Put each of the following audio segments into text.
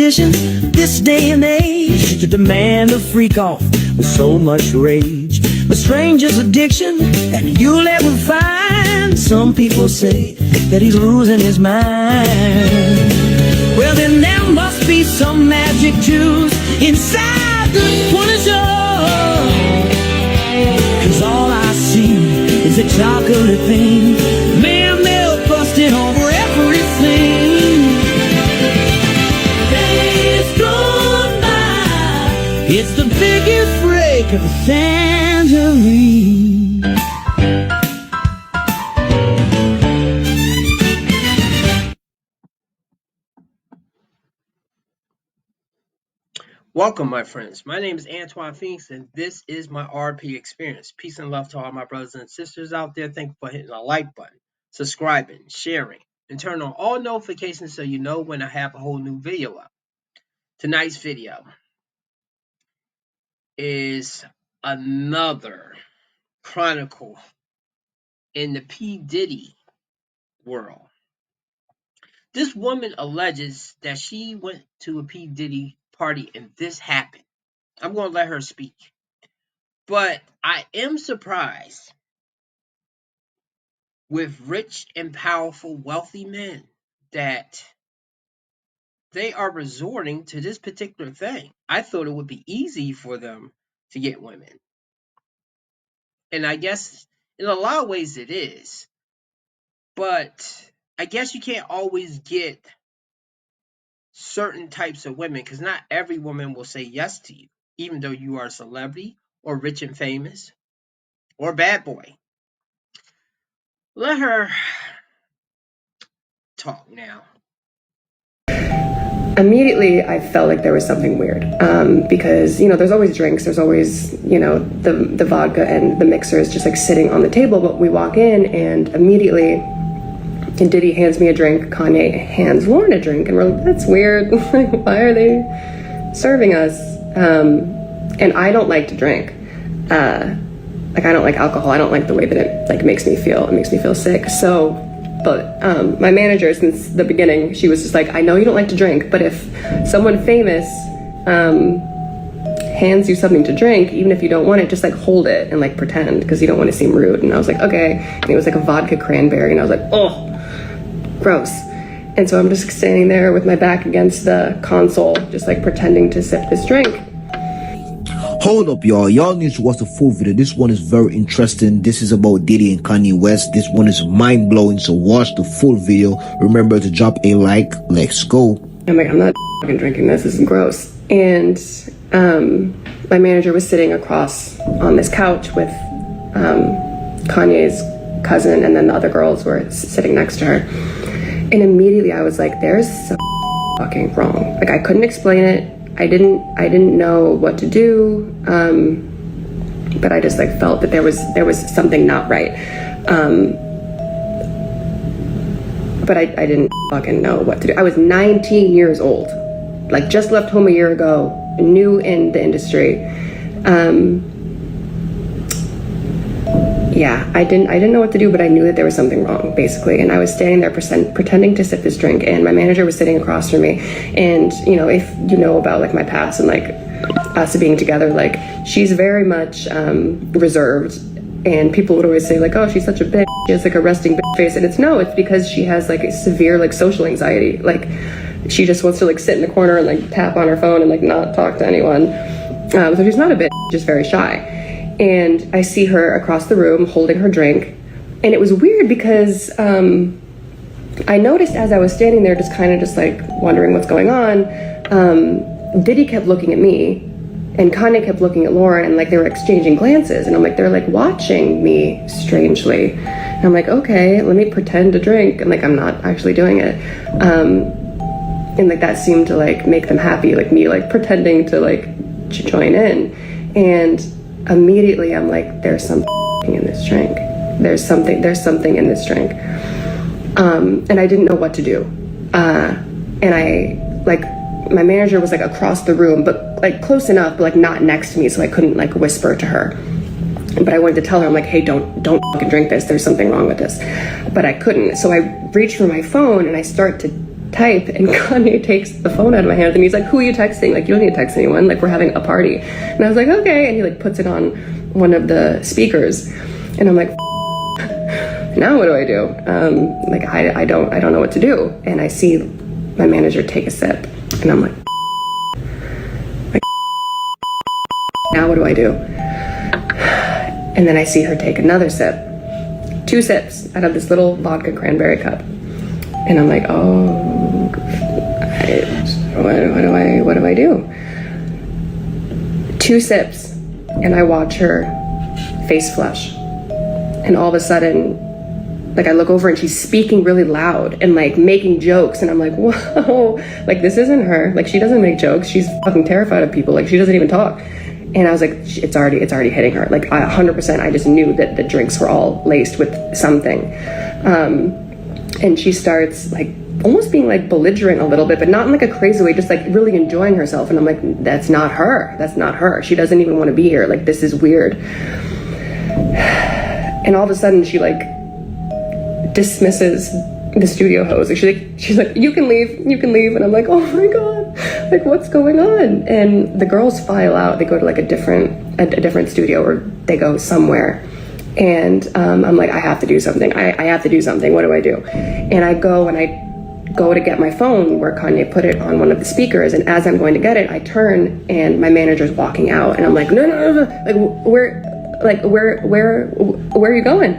position this day and age to demand a freak off with so much rage. A stranger's addiction that you'll ever find. Some people say that he's losing his mind. Well, then there must be some magic juice inside the Punisher, 'cause all I see is a chocolate thing. Man, they're busting over everything. Days gone by, it's the biggest break of the century. Welcome, my friends. My name is Antoine Phoenix, and this is my RP experience. Peace and love to all my brothers and sisters out there. Thank you for hitting the like button, subscribing, sharing, and turn on all notifications so you know when I have a whole new video up. Tonight's video is another chronicle in the P. Diddy world. This woman alleges that she went to a P. Diddy party and this happened. I'm going to let her speak. But I am surprised with rich and powerful, wealthy men that they are resorting to this particular thing. I thought it would be easy for them to get women. And I guess in a lot of ways it is. But I guess you can't always get certain types of women because not every woman will say yes to you, even though you are a celebrity or rich and famous or a bad boy. Let her talk now. Immediately, I felt like there was something weird because, you know, there's always drinks. There's always, you know, the vodka and the mixer is just like sitting on the table. But we walk in and immediately Diddy hands me a drink. Kanye hands Lauren a drink. And we're like, that's weird. Like, why are they serving us? And I don't like to drink. Like, I don't like alcohol. I don't like the way that it like makes me feel. It makes me feel sick. So, but my manager, since the beginning, she was just like, I know you don't like to drink, but if someone famous hands you something to drink, even if you don't want it, just like hold it and like pretend because you don't want to seem rude. And I was like, okay. And it was like a vodka cranberry, and I was like, oh, gross. And so I'm just standing there with my back against the console, just like pretending to sip this drink. Hold up, y'all. Y'all need to watch the full video. This one is very interesting. This is about Diddy and Kanye West. This one is mind-blowing, so watch the full video. Remember to drop a like. Let's go. I'm like, I'm not fucking drinking this. This is gross. And my manager was sitting across on this couch with Kanye's cousin, and then the other girls were sitting next to her. And immediately I was like, there's something fucking wrong. Like, I couldn't explain it. I didn't know what to do, but I just like felt that there was something not right. But I didn't fucking know what to do. I was 19 years old, like just left home a year ago, new in the industry. Yeah, I didn't know what to do, but I knew that there was something wrong, basically. And I was standing there pretending to sip this drink, and my manager was sitting across from me. And, you know, if you know about like my past and like us being together, like she's very much reserved. And people would always say like, oh, she's such a bitch. She has like a resting bitch face. And it's because she has like severe like social anxiety. Like she just wants to like sit in the corner and like tap on her phone and like not talk to anyone. So she's not a bitch, just very shy. And I see her across the room holding her drink. And it was weird because I noticed as I was standing there just kind of just like wondering what's going on, Diddy kept looking at me and Kanye kept looking at Lauren, and like they were exchanging glances. And I'm like, they're like watching me strangely. And I'm like, okay, let me pretend to drink. And like, I'm not actually doing it. And like that seemed to like make them happy, like me like pretending to like join in. And immediately I'm like, there's something in this drink. There's something in this drink. And I didn't know what to do. And I like, my manager was like across the room, but like close enough, but like not next to me. So I couldn't like whisper to her, but I wanted to tell her, I'm like, hey, don't fucking drink this. There's something wrong with this. But I couldn't. So I reach for my phone and I start to type, and Kanye takes the phone out of my hand and he's like, who are you texting? Like, you don't need to text anyone, like, we're having a party. And I was like, okay. And he like puts it on one of the speakers, and I'm like, now what do I do? Like, I don't know what to do. And I see my manager take a sip, and I'm like, now what do I do? And then I see her take another sip, 2 sips out of this little vodka cranberry cup. And I'm like, oh, what do I do? 2 sips, and I watch her face flush. And all of a sudden, like, I look over and she's speaking really loud and like making jokes. And I'm like, whoa, like, this isn't her. Like, she doesn't make jokes. She's fucking terrified of people. Like, she doesn't even talk. And I was like, it's already hitting her. Like, 100%, I just knew that the drinks were all laced with something. And she starts like almost being like belligerent a little bit, but not in like a crazy way, just like really enjoying herself. And I'm like, that's not her. That's not her. She doesn't even want to be here. Like, this is weird. And all of a sudden she like dismisses the studio host. Like, she's like, you can leave. And I'm like, oh my God, like, what's going on? And the girls file out. They go to like a different studio, or they go somewhere. And I'm like, I have to do something. I have to do something. What do I do? And I go to get my phone where Kanye put it on one of the speakers. And as I'm going to get it, I turn and my manager's walking out. And I'm like, no. Like, where are you going?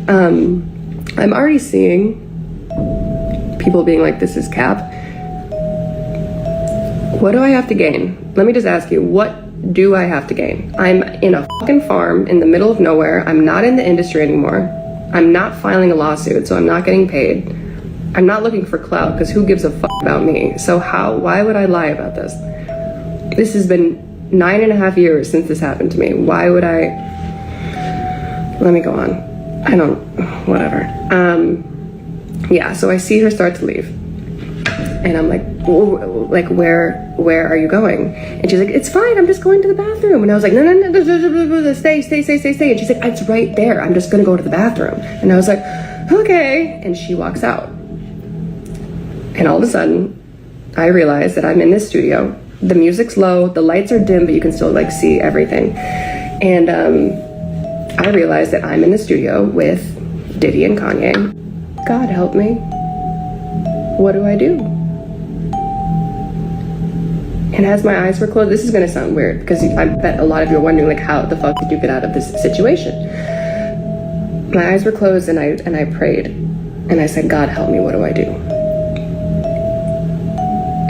I'm already seeing people being like, this is cap. What do I have to gain? Let me just ask you, what do I have to gain? I'm in a fucking farm in the middle of nowhere. I'm not in the industry anymore. I'm not filing a lawsuit, so I'm not getting paid. I'm not looking for clout, because who gives a fuck about me? So why would I lie about this? This has been 9.5 years since this happened to me. Why would I? Let me go on. Whatever. Yeah, so I see her start to leave. And I'm like, where are you going? And she's like, it's fine, I'm just going to the bathroom. And I was like, no, stay. And she's like, it's right there, I'm just gonna go to the bathroom. And I was like, okay. And she walks out. And all of a sudden, I realize that I'm in this studio. The music's low, the lights are dim, but you can still like see everything. And I realize that I'm in the studio with Diddy and Kanye. God help me. What do I do? And as my eyes were closed, this is gonna sound weird, because I bet a lot of you are wondering, like, how the fuck did you get out of this situation? My eyes were closed, and I prayed, and I said, God help me, what do I do?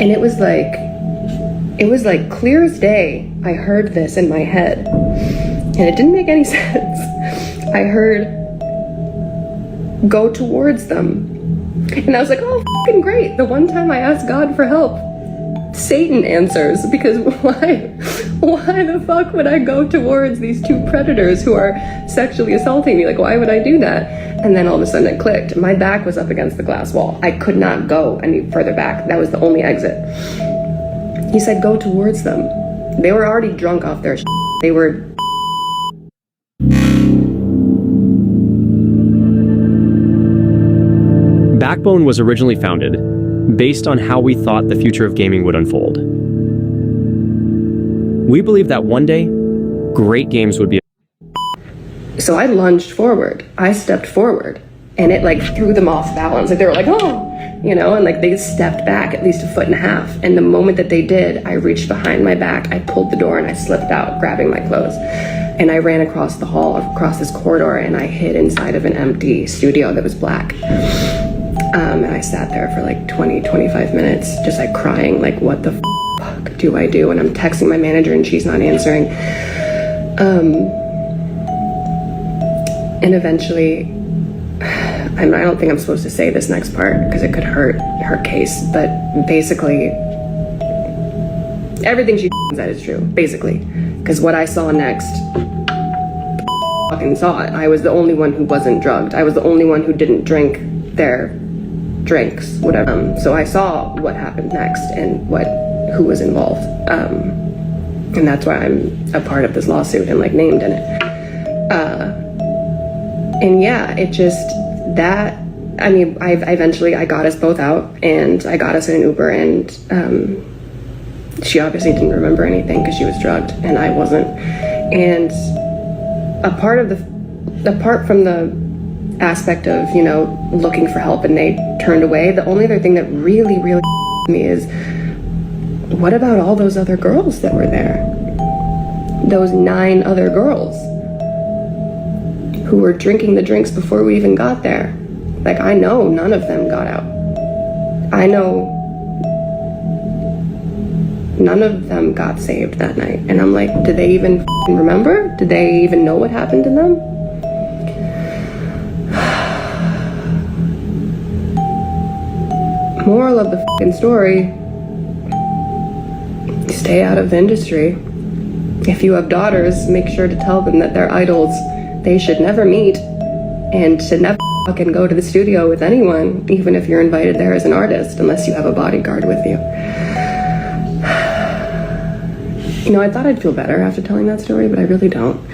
And it was like clear as day. I heard this in my head, and it didn't make any sense. I heard, go towards them. And I was like, oh, fucking great. The one time I asked God for help, Satan answers, because why the fuck would I go towards these 2 predators who are sexually assaulting me? Like, why would I do that? And then all of a sudden it clicked. My back was up against the glass wall. I could not go any further back. That was the only exit. He said, go towards them. They were already drunk off their shit. They were... Backbone was originally founded based on how we thought the future of gaming would unfold. We believed that one day, great games would be... So I lunged forward. I stepped forward, and it like threw them off balance. Like, they were like, oh, you know, and like they stepped back at least 1.5 feet. And the moment that they did, I reached behind my back, I pulled the door, and I slipped out, grabbing my clothes. And I ran across the hall, across this corridor, and I hid inside of an empty studio that was black. And I sat there for like 20-25 minutes, just like crying, like, what the fuck do I do? And I'm texting my manager and she's not answering. And eventually, I don't think I'm supposed to say this next part because it could hurt her case, but basically, everything she said is true, basically. Because what I saw next, fucking saw it. I was the only one who wasn't drugged. I was the only one who didn't drink their drinks, whatever. So I saw what happened next and who was involved. And that's why I'm a part of this lawsuit and like named in it. And yeah, it just, that I mean, I eventually I got us both out, and I got us in an Uber, and she obviously didn't remember anything because she was drugged and I wasn't. And apart from the aspect of, you know, looking for help and they turned away, the only other thing that really me is, what about all those other girls that were there? Those 9 other girls who were drinking the drinks before we even got there. Like, I know none of them got out. I know none of them got saved that night. And I'm like, did they even remember? Did they even know what happened to them? Moral of the story, stay out of the industry. If you have daughters, make sure to tell them that they're idols they should never meet, and to never fucking go to the studio with anyone, even if you're invited there as an artist, unless you have a bodyguard with you. You know, I thought I'd feel better after telling that story, but I really don't.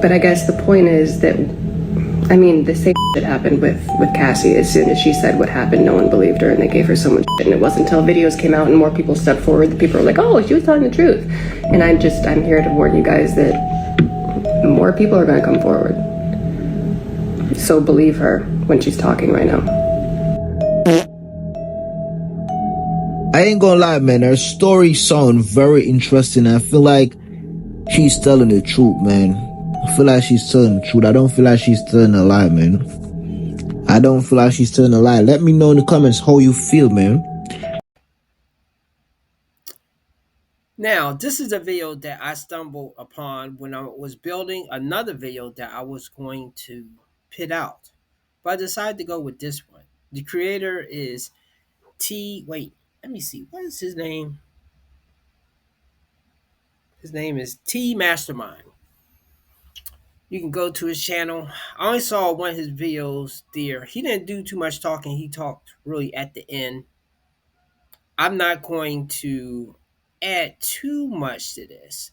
But I guess the point is that, I mean, the same shit happened with Cassie. As soon as she said what happened, no one believed her, and they gave her so much shit. And it wasn't until videos came out and more people stepped forward that people were like, oh, she was telling the truth. And I'm here to warn you guys that more people are going to come forward. So believe her when she's talking right now. I ain't gonna lie, man. Her story sound very interesting. I feel like she's telling the truth, man. I feel like she's telling the truth. I don't feel like she's telling a lie, man. I don't feel like she's telling a lie. Let me know in the comments how you feel, man. Now, this is a video that I stumbled upon when I was building another video that I was going to put out. But I decided to go with this one. The creator is let me see. What is his name? His name is T Mastermind. You can go to his channel. I only saw one of his videos there. He didn't do too much talking. He talked really at the end. I'm not going to add too much to this.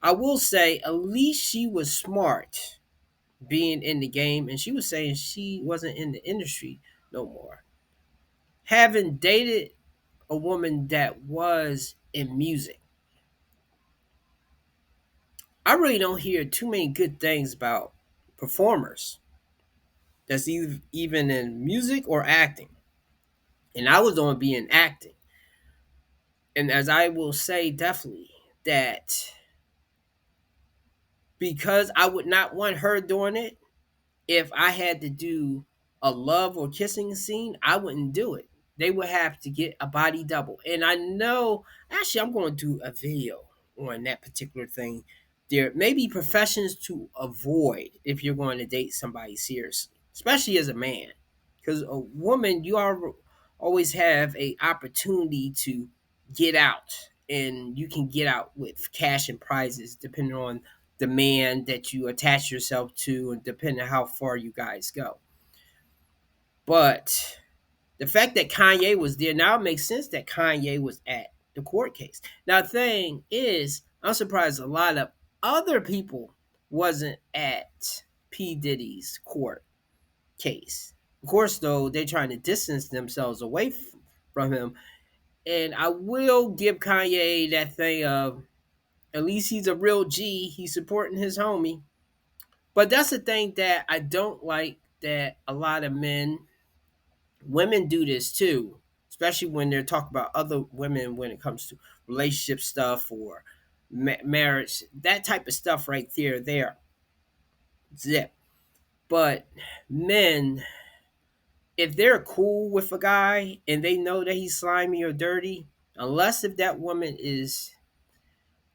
I will say at least she was smart being in the game, and she was saying she wasn't in the industry no more. Having dated a woman that was in music, I really don't hear too many good things about performers that's even in music or acting. And I was on being acting. And as I will say, definitely that because I would not want her doing it, if I had to do a love or kissing scene, I wouldn't do it. They would have to get a body double. And I know, actually, I'm going to do a video on that particular thing. There may be professions to avoid if you're going to date somebody seriously, especially as a man. Because a woman, always have a opportunity to get out, and you can get out with cash and prizes depending on the man that you attach yourself to and depending on how far you guys go. But the fact that Kanye was there, now it makes sense that Kanye was at the court case. Now the thing is, I'm surprised a lot of other people wasn't at P. Diddy's court case. Of course, though, they're trying to distance themselves away from him. And I will give Kanye that thing of, at least he's a real G. He's supporting his homie. But that's the thing that I don't like, that a lot of women do this too, especially when they're talking about other women when it comes to relationship stuff or marriage, that type of stuff right there, zip. But men, if they're cool with a guy and they know that he's slimy or dirty, unless if that woman is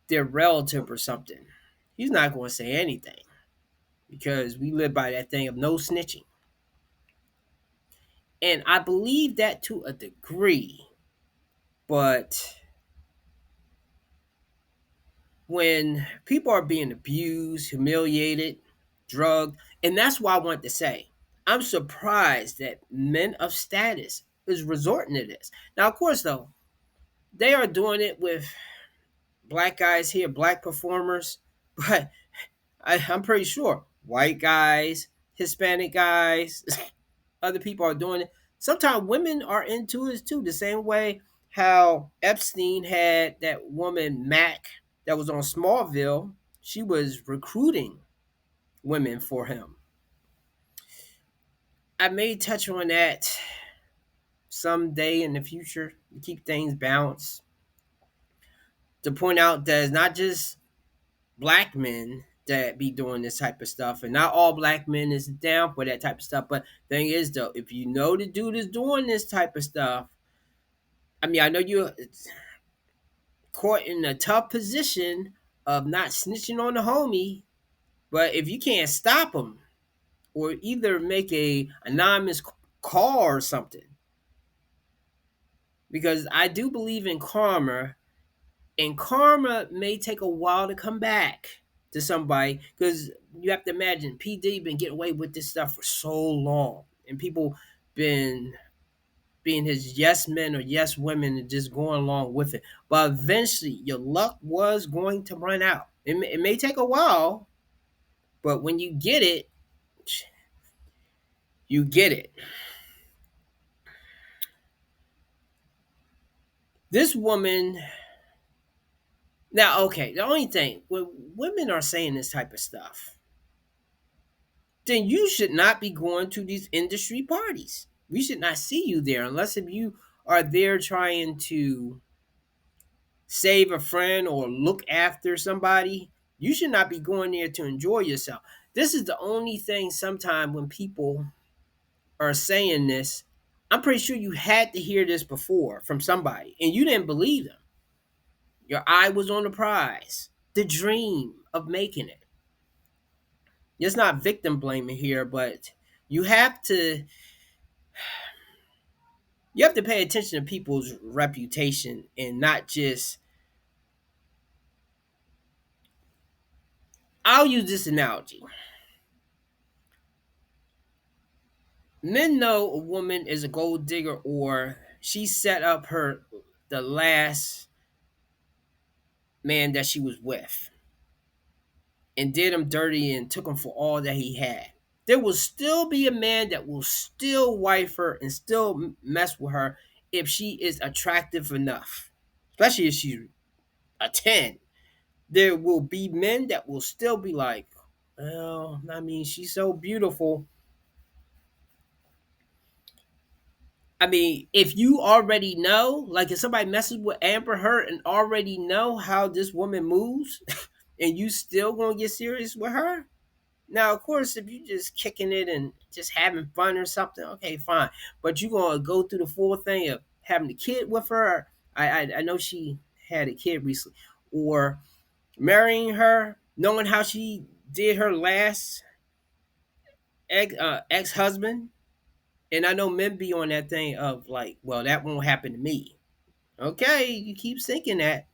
their relative or something, he's not going to say anything because we live by that thing of no snitching. And I believe that to a degree, but when people are being abused, humiliated, drugged, and that's why I want to say, I'm surprised that men of status is resorting to this. Now, of course, though, they are doing it with black guys here, black performers. But I'm pretty sure white guys, Hispanic guys, other people are doing it. Sometimes women are into it too, the same way how Epstein had that woman Mac that was on Smallville. She was recruiting women for him. I may touch on that someday in the future to keep things balanced. To point out that it's not just black men that be doing this type of stuff, and not all black men is down for that type of stuff. But thing is, though, if you know the dude is doing this type of stuff, I mean, I know you're caught in a tough position of not snitching on the homie, but if you can't stop him or either make a anonymous call or something, because I do believe in karma, and karma may take a while to come back to somebody, because you have to imagine P Diddy been getting away with this stuff for so long, and people been being his yes men or yes women and just going along with it. But eventually, your luck was going to run out. It may take a while, but when you get it, you get it. This woman, now, okay, the only thing, when women are saying this type of stuff, then you should not be going to these industry parties. We should not see you there unless if you are there trying to save a friend or look after somebody. You should not be going there to enjoy yourself. This is the only thing sometimes when people are saying this, I'm pretty sure you had to hear this before from somebody and you didn't believe them. Your eye was on the prize, the dream of making it. It's not victim blaming here, but you have to you have to pay attention to people's reputation and not just. I'll use this analogy. Men know a woman is a gold digger or she set up her the last man that she was with and did him dirty and took him for all that he had. There will still be a man that will still wife her and still mess with her if she is attractive enough, especially if she's a 10. There will be men that will still be like, well, I mean, she's so beautiful. I mean, if you already know, like if somebody messes with Amber Heard and already know how this woman moves, and you still gonna get serious with her. Now, of course, if you just kicking it and just having fun or something, okay, fine. But you gonna go through the full thing of having a kid with her. I know she had a kid recently, or marrying her, knowing how she did her last ex husband. And I know men be on that thing of like, well, that won't happen to me. Okay, you keep thinking that.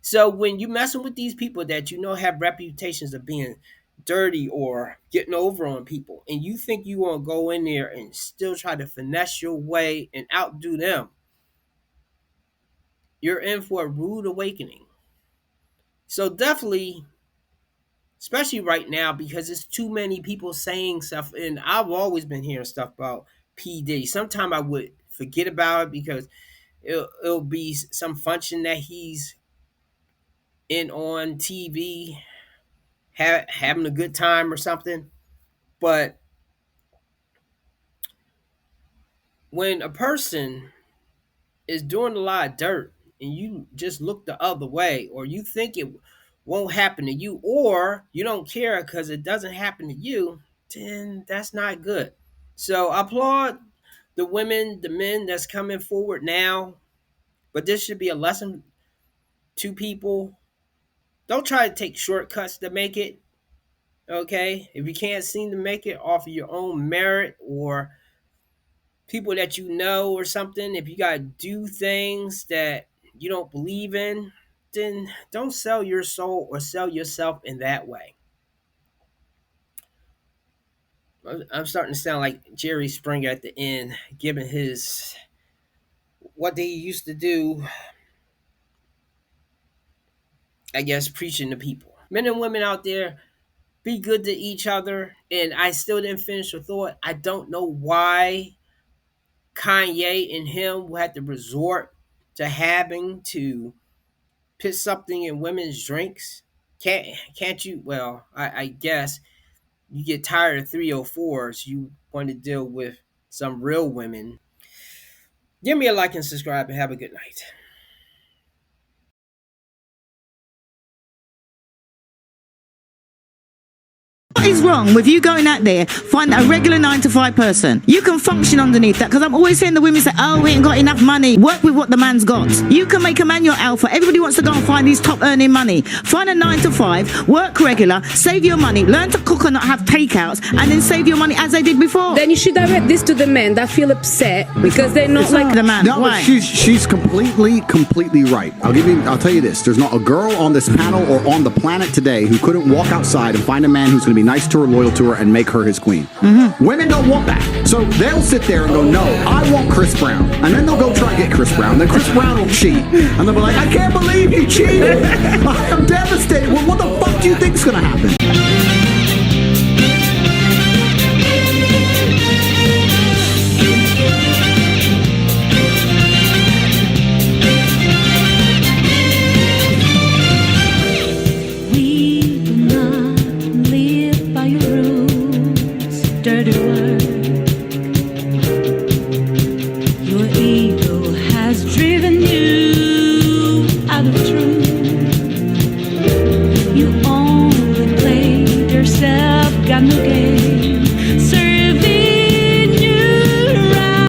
So when you messing with these people that you know have reputations of being dirty or getting over on people, and you think you want to go in there and still try to finesse your way and outdo them, you're in for a rude awakening. So definitely, especially right now, because it's too many people saying stuff, and I've always been hearing stuff about P Diddy. Sometimes I would forget about it because it'll be some function that he's in on TV, having a good time or something. But when a person is doing a lot of dirt and you just look the other way, or you think it won't happen to you, or you don't care because it doesn't happen to you, then that's not good. So I applaud the women, the men that's coming forward now, but this should be a lesson to people. Don't try to take shortcuts to make it. Okay, if you can't seem to make it off of your own merit or people that you know or something, if you got to do things that you don't believe in, then don't sell your soul or sell yourself in that way. I'm starting to sound like Jerry Springer at the end, giving his what they used to do. I guess, preaching to people. Men and women out there, be good to each other. And I still didn't finish the thought. I don't know why Kanye and him will have to resort to having to put something in women's drinks. Can't you? Well, I guess you get tired of 304s. You want to deal with some real women. Give me a like and subscribe and have a good night. What is wrong with you going out there, find a regular 9 to 5 person? You can function underneath that, because I'm always hearing the women say, oh, we ain't got enough money. Work with what the man's got. You can make a man your alpha. Everybody wants to go and find these top earning money. Find a 9 to 5, work regular, save your money, learn to cook and not have takeouts, and then save your money as they did before. Then you should direct this to the men that feel upset because they're not like the man. No, but she's completely right. I'll tell you this. There's not a girl on this panel or on the planet today who couldn't walk outside and find a man who's going to be nice to her, loyal to her, and make her his queen. Women don't want that. So they'll sit there and go, no, I want Chris Brown. And then they'll go try and get Chris Brown. Then Chris Brown will cheat. And they'll be like, I can't believe you cheated. I am devastated. Well, what the fuck do you think's going to happen?